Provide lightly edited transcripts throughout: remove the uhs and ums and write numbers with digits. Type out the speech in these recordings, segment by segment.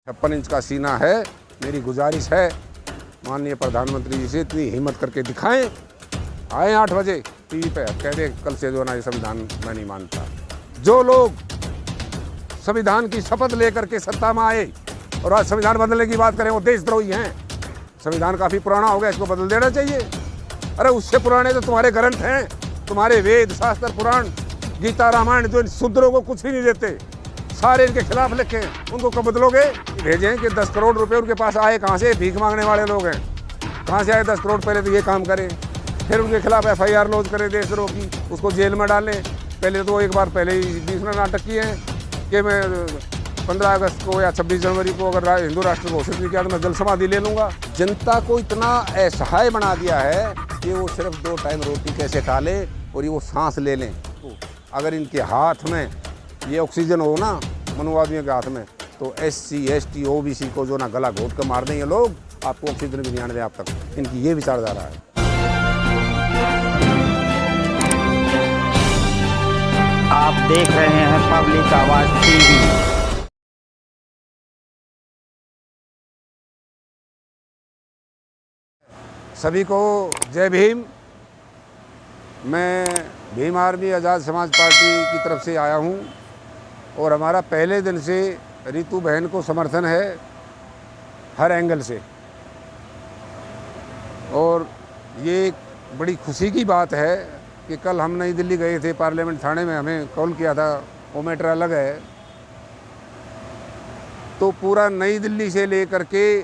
56 inch का सीना है। मेरी गुजारिश है माननीय प्रधानमंत्री जी से, इतनी हिम्मत करके दिखाएं, आए 8 बजे टीवी पे, कह दे कल से जो ना ये संविधान मैं नहीं मानता। जो लोग संविधान की शपथ लेकर के सत्ता में आए और आज संविधान बदलने की बात करें, वो देशद्रोही हैं। संविधान काफ़ी पुराना हो गया, इसको बदल देना चाहिए। अरे उससे पुराने तो तुम्हारे ग्रंथ हैं, तुम्हारे वेद शास्त्र पुराण गीता रामायण, जो इन शूद्रों को कुछ भी नहीं देते, सारे इनके खिलाफ लिखे हैं। उनको कब बदलोगे? भेजें कि 10 करोड़ रुपए उनके पास आए कहाँ से? भीख मांगने वाले लोग हैं, कहाँ से आए 10 करोड़? पहले तो ये काम करें, फिर उनके खिलाफ FIR लॉन्च करें देशद्रोह की, उसको जेल में डालें। पहले तो एक बार पहले ही 20 नाटक किए हैं कि मैं 15 अगस्त को या 26 जनवरी को अगर हिंदू राष्ट्र घोषित नहीं किया तो मैं जल समाधि ले लूँगा। जनता को इतना असहाय बना दिया है कि वो सिर्फ 2 टाइम रोटी कैसे खा ले और ये वो सांस ले लें। तो अगर इनके हाथ में ये ऑक्सीजन हो ना, मनुवादियों के हाथ में, तो SC ST OBC को जो ना गला घोट कर मार देंगे लोग, आपको ऑक्सीजन भी नहीं आने दें आप तक। इनकी ये विचारधारा है। आप देख रहे हैं पब्लिक आवाज TV। सभी को जय भीम। मैं भीम आर्मी आज़ाद समाज पार्टी की तरफ से आया हूं और हमारा पहले दिन से रितु बहन को समर्थन है हर एंगल से। और ये एक बड़ी खुशी की बात है कि कल हम नई दिल्ली गए थे, पार्लियामेंट थाने में हमें कॉल किया था, वो मैटर अलग है। तो पूरा नई दिल्ली से लेकर के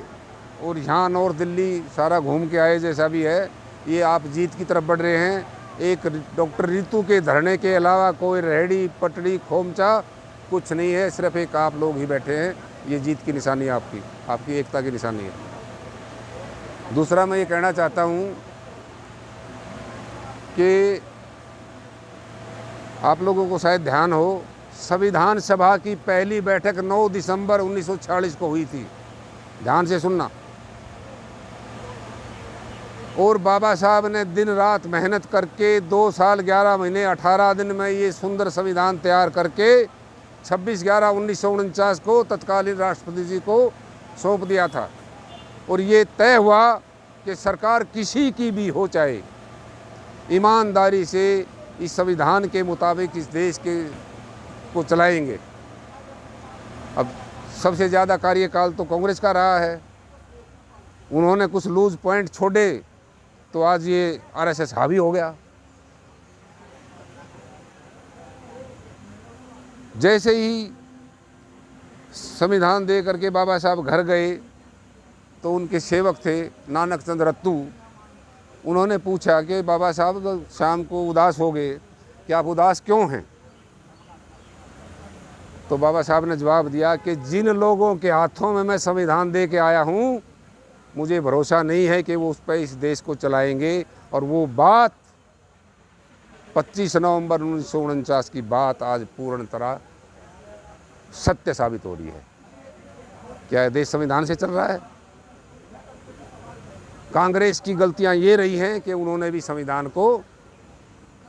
और यहाँ नॉर्थ दिल्ली सारा घूम के आए, जैसा भी है, ये आप जीत की तरफ बढ़ रहे हैं। एक डॉक्टर रितु के धरने के अलावा कोई रेहड़ी पटड़ी खोमचा कुछ नहीं है, सिर्फ एक आप लोग ही बैठे हैं। ये जीत की निशानी है, आपकी एकता की निशानी है। दूसरा मैं ये कहना चाहता हूँ कि आप लोगों को शायद ध्यान हो, संविधान सभा की पहली बैठक 9 दिसंबर 1946 को हुई थी। ध्यान से सुनना। और बाबा साहब ने दिन रात मेहनत करके 2 साल 11 महीने 18 दिन में ये सुंदर संविधान तैयार करके 26/11/1949 को तत्कालीन राष्ट्रपति जी को सौंप दिया था। और ये तय हुआ कि सरकार किसी की भी हो, चाहे ईमानदारी से इस संविधान के मुताबिक इस देश को चलाएंगे। अब सबसे ज़्यादा कार्यकाल तो कांग्रेस का रहा है, उन्होंने कुछ लूज पॉइंट छोड़े तो आज ये RSS हावी हो गया। जैसे ही संविधान दे करके बाबा साहब घर गए तो उनके सेवक थे नानक चंद रत्तू, उन्होंने पूछा कि बाबा साहब शाम को उदास हो गए, कि आप उदास क्यों हैं? तो बाबा साहब ने जवाब दिया कि जिन लोगों के हाथों में मैं संविधान दे के आया हूँ, मुझे भरोसा नहीं है कि वो उस पर इस देश को चलाएंगे। और वो बात 25 नवंबर 1949 की बात आज पूर्ण तरह सत्य साबित हो रही है। क्या देश संविधान से चल रहा है? कांग्रेस की गलतियां ये रही हैं कि उन्होंने भी संविधान को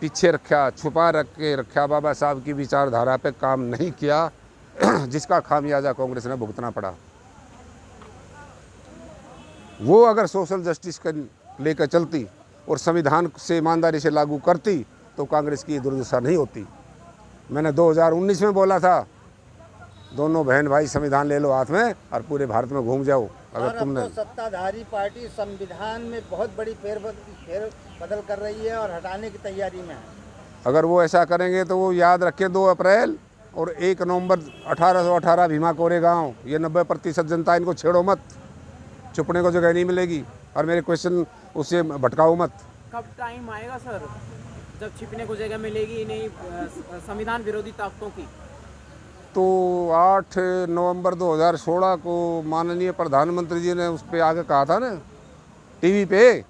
पीछे रखा, छुपा रखा, बाबा साहब की विचारधारा पे काम नहीं किया, जिसका खामियाजा कांग्रेस ने भुगतना पड़ा। वो अगर सोशल जस्टिस का लेकर चलती और संविधान से ईमानदारी से लागू करती तो कांग्रेस की दुर्दशा नहीं होती। मैंने 2019 में बोला था, दोनों बहन भाई संविधान ले लो हाथ में और पूरे भारत में घूम जाओ। अगर तुमने तो सत्ताधारी पार्टी संविधान में बहुत बड़ी फेर बदल कर रही है और हटाने की तैयारी में है। अगर वो ऐसा करेंगे तो वो याद रखें 2 अप्रैल और 1 नवंबर 1818 भीमा कोरेगांव, ये 90% जनता, इनको छेड़ो मत, छुपने को जगह नहीं मिलेगी। और मेरे क्वेश्चन उससे भटकाओ मत। कब टाइम आएगा सर जब छिपने को जगह मिलेगी नहीं संविधान विरोधी ताकतों की? तो 8 नवंबर 2016 को माननीय प्रधानमंत्री जी ने उस पर आगे कहा था ना टीवी पे,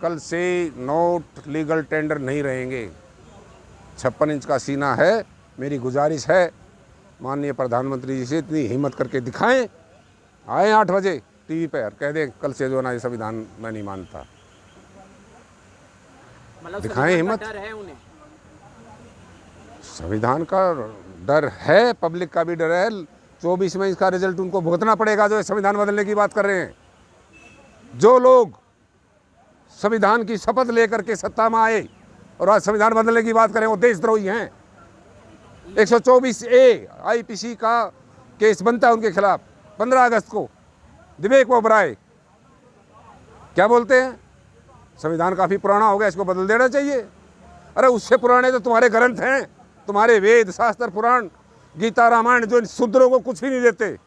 कल से नोट लीगल टेंडर नहीं रहेंगे। 56 इंच का सीना है। मेरी गुजारिश है माननीय प्रधानमंत्री जी से, इतनी हिम्मत करके दिखाएं, आए 8 बजे टीवी पे, कह दें कल से जो ना ये संविधान मैं नहीं मानता। मतलब दिखाएं हिम्मत। डर है उन्हें? संविधान का डर है, पब्लिक का भी डर है, 24 में इसका रिजल्ट उनको भुगतना पड़ेगा, जो ये संविधान बदलने की बात कर रहे हैं। जो लोग संविधान की शपथ लेकर के सत्ता में आए और आज संविधान बदलने की बात करें, वो देशद्रोही हैं। 124A IPC का केस बनता है उनके खिलाफ 15 अगस्त को। विवेक ओबराय क्या बोलते हैं, संविधान काफ़ी पुराना हो गया, इसको बदल देना चाहिए। अरे उससे पुराने तो तुम्हारे ग्रंथ हैं, तुम्हारे वेद शास्त्र पुराण गीता रामायण, जो इन शूद्रों को कुछ भी नहीं देते,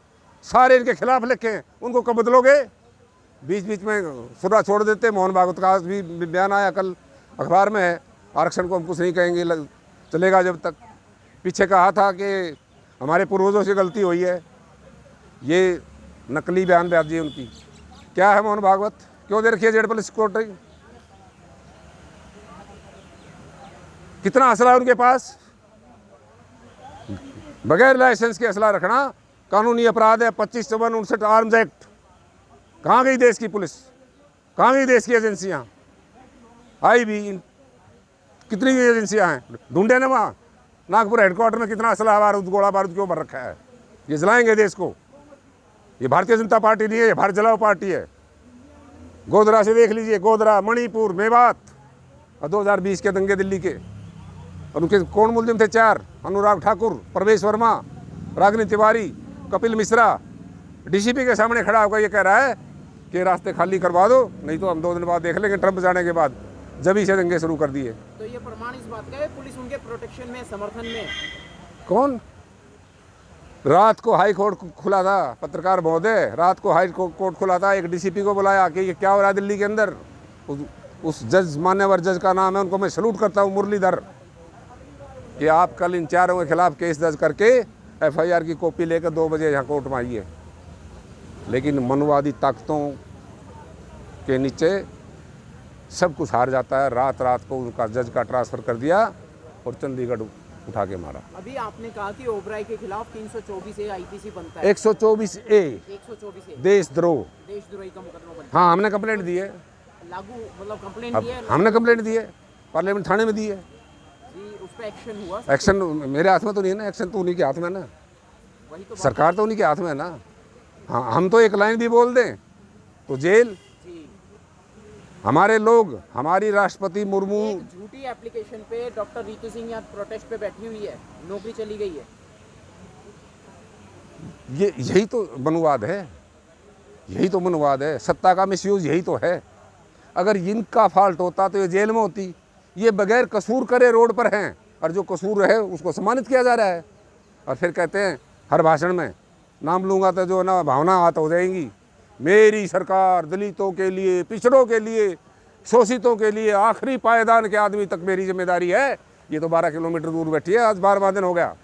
सारे इनके खिलाफ लिखे हैं, उनको कब बदलोगे? बीच बीच में सुरा छोड़ देते। मोहन भागवत का भी बयान आया कल अखबार में है, आरक्षण को हम कुछ नहीं कहेंगे, चलेगा जब तक। पीछे कहा था कि हमारे पूर्वजों से गलती हुई है, ये नकली बयानबाजी है उनकी। क्या है मोहन भागवत, क्यों दे रखी है जेड पुलिस कोर्ट? कितना असला है उनके पास? बगैर लाइसेंस के असला रखना कानूनी अपराध है। 25/59 आर्म्स एक्ट। कहाँ गई देश की पुलिस, कहाँ गई देश की एजेंसियाँ? आई भी कितनी एजेंसियाँ हैं, ढूंढे ना वहाँ। नागपुर हेडक्वार्टर में कितना असला बारूद गोला बारूद क्यों भर रखा है? ये जलाएंगे देश को। ये भारतीय जनता पार्टी नहीं है, ये भारत जलाओ पार्टी है। गोधरा से देख लीजिए, गोधरा, मणिपुर, मेवात और 2020 के दंगे दिल्ली के। और उनके कौन मुलजिम थे? 4, अनुराग ठाकुर, प्रवेश वर्मा, रागिनी तिवारी, कपिल मिश्रा। डीसीपी के सामने खड़ा होकर ये कह रहा है कि रास्ते खाली करवा दो, नहीं तो हम 2 दिन बाद देख लेंगे ट्रंप जाने के बाद। जब से दंगे शुरू कर दिए। तो ये प्रमाण इस बात का है पुलिस उनके प्रोटेक्शन में, समर्थन में। कौन? रात को हाई कोर्ट खुला था, पत्रकार महोदय, रात को हाई कोर्ट खुला था। एक डीसीपी को बुलाया कि ये क्या हो रहा है दिल्ली के अंदर। उस जज, मान्यवर जज का नाम है, उनको मैं सलूट करता हूँ, मुरलीधर, कि आप कल इन 4 के खिलाफ केस दर्ज करके FIR की कॉपी लेकर 2 बजे यहाँ कोर्ट में आइए। लेकिन मनवादी ताकतों के नीचे सब कुछ हार जाता है। रात रात को उनका जज का ट्रांसफ़र कर दिया और चंडीगढ़ उठा के मारा। अभी आपने कहा कि ओबराय के खिलाफ 324A IPC बनता है। 124A देशद्रोह का मुकदमा बनता है। हाँ, हमने कंप्लेंट दी है। लागू मतलब कंप्लेंट दी है, हमने कंप्लेंट दी है, पार्लियामेंट थाने में दी है जी। उस पर एक्शन हुआ? एक्शन मेरे हाथ में तो नहीं है ना, एक्शन तो उन्हीं के हाथ में है ना, वही तो सरकार तो उन्हीं के हाथ में है ना। हाँ, हम तो एक लाइन भी बोल दें तो जेल। जी। हमारे लोग, हमारी राष्ट्रपति मुर्मू एक झूठी एप्लीकेशन पे डॉक्टर रितु सिंह यहाँ प्रोटेस्ट पे बैठी हुई है, नौकरी चली गई है। यही तो मनुवाद है, यही तो मनुवाद है। सत्ता का मिसयूज यही तो है। अगर इनका फॉल्ट होता तो ये जेल में होती। ये बगैर कसूर करे रोड पर हैं, और जो कसूर है उसको सम्मानित किया जा रहा है। और फिर कहते हैं हर भाषण में, नाम लूँगा तो जो ना भावना हाथ हो जाएंगी, मेरी सरकार दलितों के लिए, पिछड़ों के लिए, शोषितों के लिए, आखिरी पायदान के आदमी तक मेरी जिम्मेदारी है। ये तो 12 किलोमीटर दूर बैठी है, आज 12वां दिन हो गया,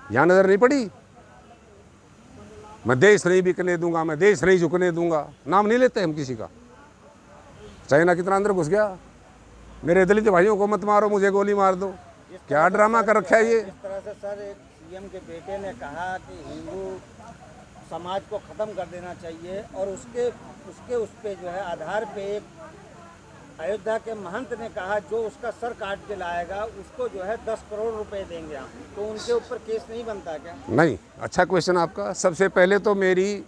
यहाँ नज़र नहीं पड़ी। मैं देश नहीं बिकने दूंगा, मैं देश नहीं झुकने दूंगा। नाम नहीं लेते हम किसी का। चाइना कितना अंदर घुस गया, मेरे दलित भाइयों को मत मारो, मुझे गोली मार दो। क्या ड्रामा कर रखा है ये। इस तरह से सर एक CM के बेटे ने कहा कि हिंदू समाज को ख़त्म कर देना चाहिए, और उसके उस पे जो है आधार पे एक अयोध्या के महंत ने कहा जो उसका सर काट के लाएगा उसको जो है 10 करोड़ रुपए देंगे हम। तो उनके ऊपर केस नहीं बनता क्या? नहीं, अच्छा क्वेश्चन आपका। सबसे पहले तो मेरी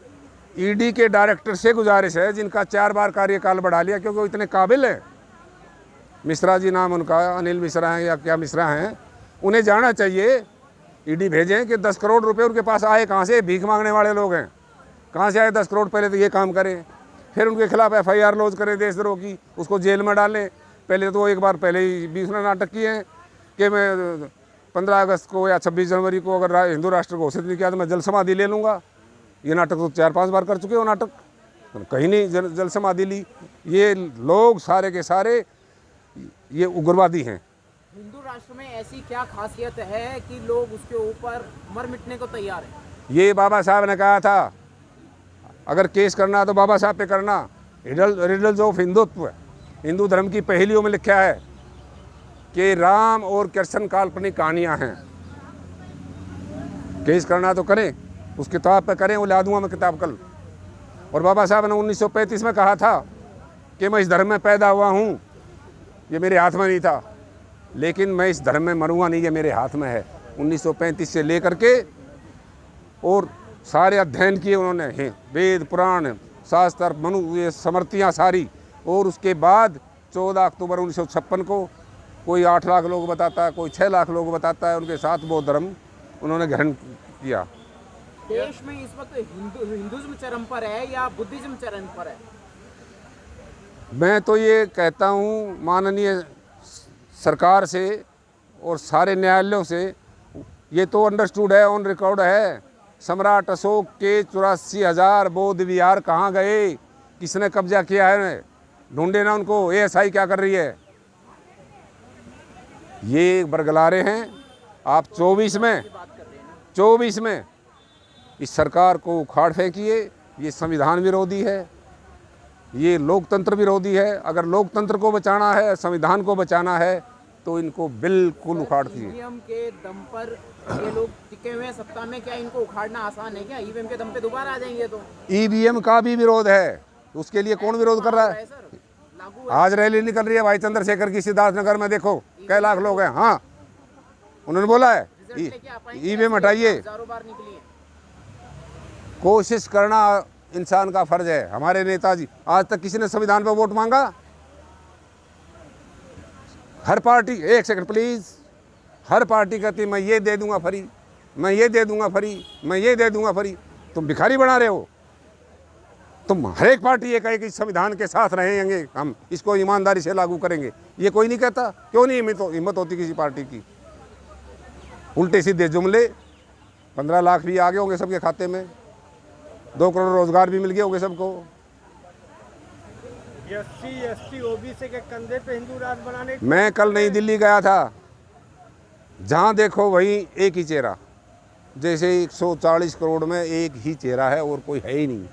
ED के डायरेक्टर से गुजारिश है, जिनका 4 बार कार्यकाल बढ़ा लिया क्योंकि वो इतने काबिल हैं, मिश्रा जी नाम उनका, अनिल मिश्रा हैं या क्या मिश्रा हैं, उन्हें जाना चाहिए। ED भेजें कि 10 करोड़ रुपए उनके पास आए कहाँ से? भीख मांगने वाले लोग हैं, कहाँ से आए 10 करोड़? पहले तो ये काम करें, फिर उनके खिलाफ FIR लॉन्च करें देशद्रोह की, उसको जेल में डालें। पहले तो एक बार पहले ही 20 ने नाटक किए हैं कि मैं 15 अगस्त को या 26 जनवरी को अगर हिंदू राष्ट्र घोषित नहीं किया तो मैं जल समाधि ले लूँगा। ये नाटक तो 4-5 बार कर चुके हो नाटक, कहीं नहीं जल समाधि ली। ये लोग सारे के सारे ये उग्रवादी हैं। हिंदू राष्ट्र में ऐसी क्या खासियत है कि लोग उसके ऊपर मर मिटने को तैयार हैं? ये बाबा साहब ने कहा था, अगर केस करना तो बाबा साहब पे करना। रिडल्स ऑफ हिंदुत्व, हिंदू धर्म की पहेलियों में लिखा है कि राम और कृष्ण काल्पनिक कहानियाँ हैं। केस करना तो करें, उस किताब पे करें, वो ला दूंगा मैं किताब कल। और बाबा साहब ने 1935 में कहा था कि मैं इस धर्म में पैदा हुआ हूँ, ये मेरे हाथ में नहीं था, लेकिन मैं इस धर्म में मरूंगा नहीं, ये मेरे हाथ में है। 1935 से लेकर के और सारे अध्ययन किए उन्होंने हैं, वेद पुराण शास्त्र मनु ये स्मृतियाँ सारी। और उसके बाद 14 अक्टूबर 1956 को कोई 8 लाख लोग बताता है, कोई 6 लाख लोग बताता है, उनके साथ वो धर्म उन्होंने ग्रहण किया। देश में इस वक्त हिंदुज्म चरम पर है या बुद्धिज्म चरम पर है? मैं तो ये कहता हूँ माननीय सरकार से और सारे न्यायालयों से, ये तो अंडरस्टूड है, ऑन रिकॉर्ड है, सम्राट अशोक के 84,000 बौद्ध विहार कहाँ गए, किसने कब्जा किया है, ढूंढे ना उनको। एएसआई क्या कर रही है? ये बरगलारे हैं। आप 24 में इस सरकार को उखाड़ फेंकिए। ये संविधान विरोधी है, ये लोकतंत्र विरोधी है। अगर लोकतंत्र को बचाना है, संविधान को बचाना है, तो इनको बिल्कुल उखाड़ दीजिए। ईवीएम के दम पर ये लोग टिके हुए हैं सत्ता में, क्या इनको उखाड़ना आसान है क्या? ईवीएम के दम पे दोबारा आ जाएंगे तो? ईवीएम का भी विरोध है, उसके लिए कौन विरोध कर रहा है? सर लागू है। आज रैली निकल रही है भाई चंद्रशेखर की सिद्धार्थनगर में, देखो कई लाख लोग हैं। हाँ, उन्होंने बोला है ईवीएम हटाइए। हजारों बार निकली है। कोशिश करना इंसान का फर्ज है। हमारे नेताजी, आज तक किसी ने संविधान पर वोट मांगा? हर पार्टी, एक सेकंड प्लीज, हर पार्टी कहती मैं ये दे दूंगा फ्री, मैं ये दे दूंगा फ्री, मैं ये दे दूंगा फ्री। तुम भिखारी बना रहे हो। तुम हर एक पार्टी ये कहे कि संविधान के साथ रहेंगे, हम इसको ईमानदारी से लागू करेंगे। ये कोई नहीं कहता। क्यों नहीं हिम्मत होती किसी पार्टी की? उल्टे सीधे जुमले। 15 लाख भी आ गए होंगे सबके खाते में, 2 करोड़ रोजगार भी मिल गए होंगे सबको। SC ST OBC के कंधे पे हिंदू राज बनाने। मैं कल नई दिल्ली गया था, जहाँ देखो वहीं एक ही चेहरा, जैसे 140 करोड़ में एक ही चेहरा है और कोई है ही नहीं।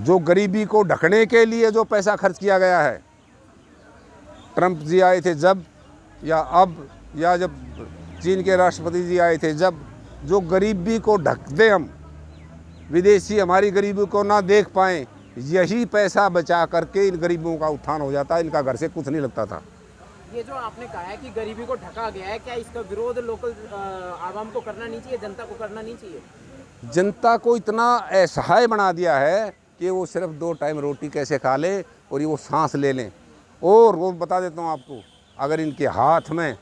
जो गरीबी को ढकने के लिए जो पैसा खर्च किया गया है, ट्रंप जी आए थे जब, या अब, या जब चीन के राष्ट्रपति जी आए थे जब, जो गरीबी को ढक दे हम, विदेशी हमारी गरीबी को ना देख पाएँ, यही पैसा बचा करके इन गरीबों का उत्थान हो जाता। इनका घर से कुछ नहीं लगता था। ये जो आपने कहा है कि गरीबी को ढका गया है, क्या इसका विरोध लोकल आवाम को करना नहीं चाहिए, जनता को करना नहीं चाहिए? जनता को इतना असहाय बना दिया है कि वो सिर्फ 2 टाइम रोटी कैसे खा ले और ये वो सांस ले लें। और वो बता देता हूँ आपको, अगर इनके हाथ में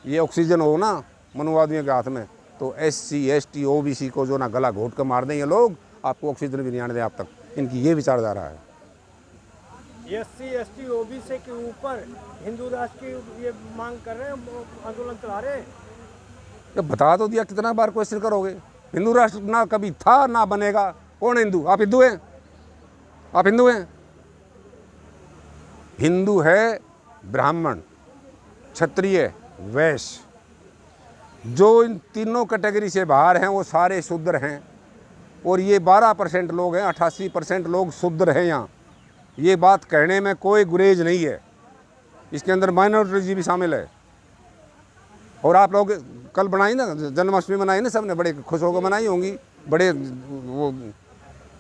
ये ऑक्सीजन हो ना, मनुवादियों के हाथ में, तो SC ST OBC को जो ना गला घोट कर मार दें ये लोग, आपको ऑक्सीजन भी नहीं आने दें आप तक। इनकी ये विचारधारा है। SC ST OBC के ऊपर हिंदू राष्ट्र की ये मांग कर रहे हैं, आंदोलन चला रहे हैं। तो बता तो दिया, कितना बार क्वेश्चन करोगे? हिंदू राष्ट्र ना कभी था ना बनेगा। कौन हिंदू? आप हिंदू हैं? आप हिंदू हैं? हिंदू है ब्राह्मण, क्षत्रिय, वैश्य। जो इन तीनों कैटेगरी से बाहर हैं वो सारे शूद्र हैं। और ये 12% लोग हैं, 88% लोग शूद्र हैं यहाँ। ये बात कहने में कोई गुरेज नहीं है। इसके अंदर माइनॉरिटी भी शामिल है। और आप लोग कल बनाई ना, जन्माष्टमी मनाई ना, सबने बड़े खुश होकर मनाई होंगी। बड़े वो,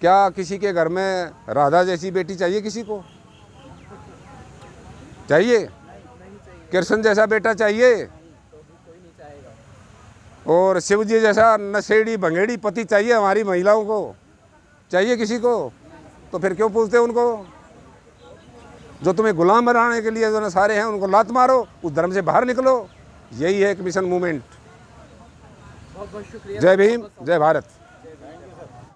क्या किसी के घर में राधा जैसी बेटी चाहिए? किसी को चाहिए? कृष्ण जैसा बेटा चाहिए? और शिव जी जैसा नशेड़ी भंगेड़ी पति चाहिए हमारी महिलाओं को? चाहिए किसी को? तो फिर क्यों पूछते उनको? जो तुम्हें गुलाम बनाने के लिए जो ना सारे हैं, उनको लात मारो, उस धर्म से बाहर निकलो। यही है एक मिशन मूवमेंट। बहुत बहुत शुक्रिया। जय भीम, जय भारत।